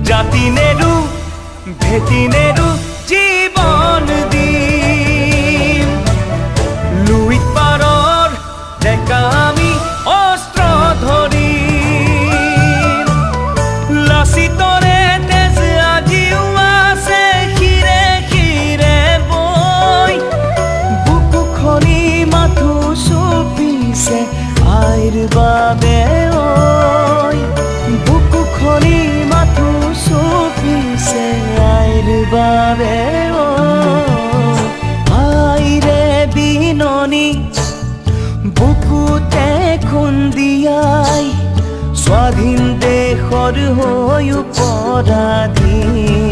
জাতি নেৰু ভেটি নেৰু জীৱন দিম লুইত পাৰৰ ডেকা আমি অস্ত্ৰ ধৰিম লাচিতৰে তেজ আজিও আছে শিৰে শিৰে বৈ বুকু খনি মাথো চুপিছে আইৰ বাবে বুকু খনি মাথো চুপিছে আইৰ বাবে আইৰে বিননি বুকুতে খুন্দিয়াই স্বাধীন দেশৰ হৈ পৰাধীন